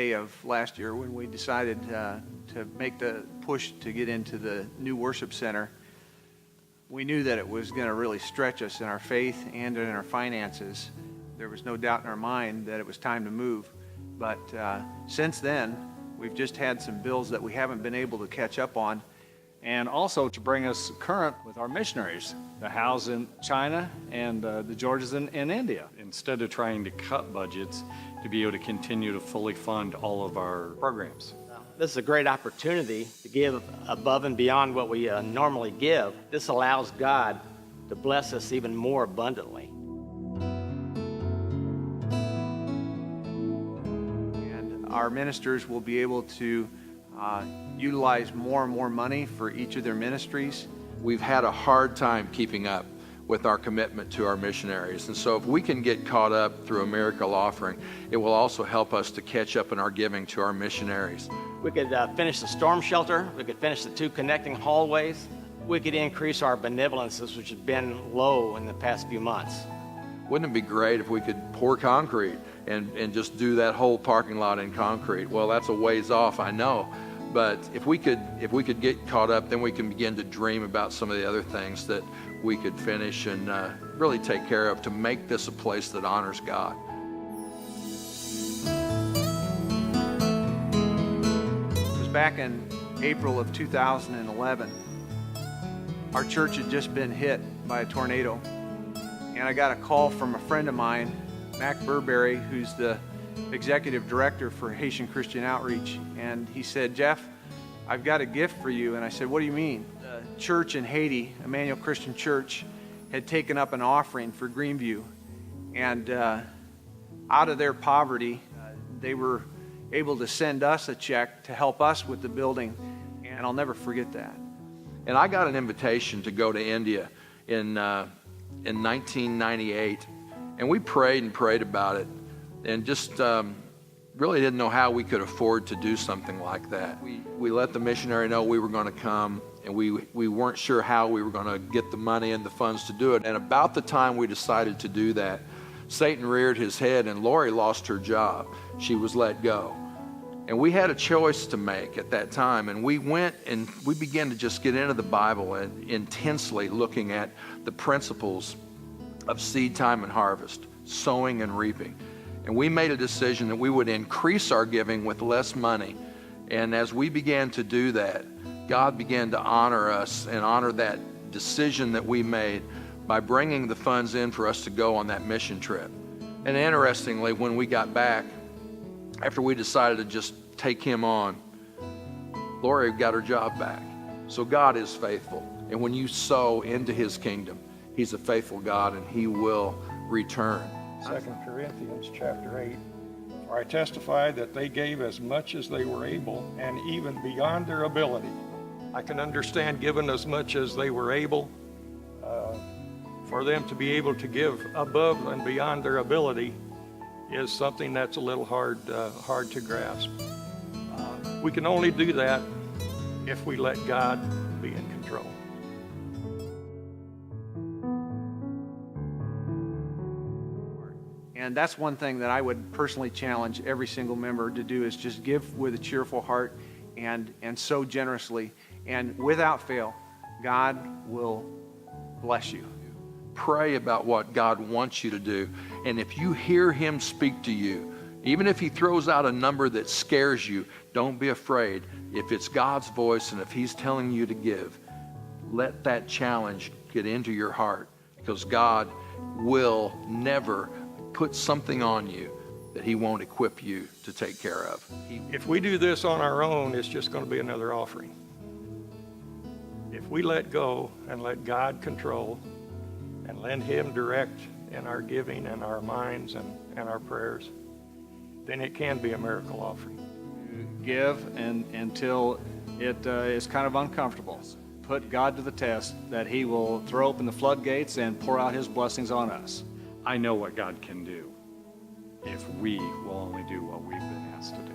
May of last year when we decided to make the push to get into the new worship center, we knew that it was going to really stretch us in our faith and in our finances. There was no doubt in our mind that it was time to move. But since then, we've just had some bills that we haven't been able to catch up on. And also to bring us current with our missionaries, the Hows in China and the Georges in India. Instead of trying to cut budgets, to be able to continue to fully fund all of our programs. This is a great opportunity to give above and beyond what we normally give. This allows God to bless us even more abundantly. And our ministers will be able to utilize more and more money for each of their ministries. We've had a hard time keeping up with our commitment to our missionaries. And so if we can get caught up through a miracle offering, it will also help us to catch up in our giving to our missionaries. We could finish the storm shelter. We could finish the 2 connecting hallways. We could increase our benevolences, which has been low in the past few months. Wouldn't it be great if we could pour concrete and just do that whole parking lot in concrete? Well, that's a ways off, I know. But if we could get caught up, then we can begin to dream about some of the other things that we could finish and really take care of to make this a place that honors God. It was back in April of 2011. Our church had just been hit by a tornado. And I got a call from a friend of mine, Mac Burberry, who's the executive director for Haitian Christian Outreach. And he said, "Jeff, I've got a gift for you." And I said, "What do you mean?" The church in Haiti, Emmanuel Christian Church, had taken up an offering for Greenview. And out of their poverty, they were able to send us a check to help us with the building. And I'll never forget that. And I got an invitation to go to India in 1998. And we prayed and prayed about it and just really didn't know how we could afford to do something like that. We let the missionary know we were going to come, and we weren't sure how we were going to get the money and the funds to do it. And about the time we decided to do that, Satan reared his head and Lori lost her job. She was let go. And we had a choice to make at that time, and we went and we began to just get into the Bible and intensely looking at the principles of seed time and harvest, sowing and reaping. And we made a decision that we would increase our giving with less money. And as we began to do that, God began to honor us and honor that decision that we made by bringing the funds in for us to go on that mission trip. And interestingly, when we got back, after we decided to just take him on, Lori got her job back. So God is faithful. And when you sow into his kingdom, he's a faithful God and he will return. 2 Corinthians chapter 8. For I testify that they gave as much as they were able and even beyond their ability. I can understand giving as much as they were able. For them to be able to give above and beyond their ability is something that's a little hard to grasp. We can only do that if we let God be in control. And that's one thing that I would personally challenge every single member to do, is just give with a cheerful heart and sow generously. And without fail, God will bless you. Pray about what God wants you to do. And if you hear him speak to you, even if he throws out a number that scares you, don't be afraid. If it's God's voice and if he's telling you to give, let that challenge get into your heart, because God will never put something on you that he won't equip you to take care of. If we do this on our own, it's just going to be another offering. If we let go and let God control and let him direct in our giving and our minds and our prayers, then it can be a miracle offering. Give until it is kind of uncomfortable. Put God to the test that he will throw open the floodgates and pour out his blessings on us. I know what God can do if we will only do what we've been asked to do.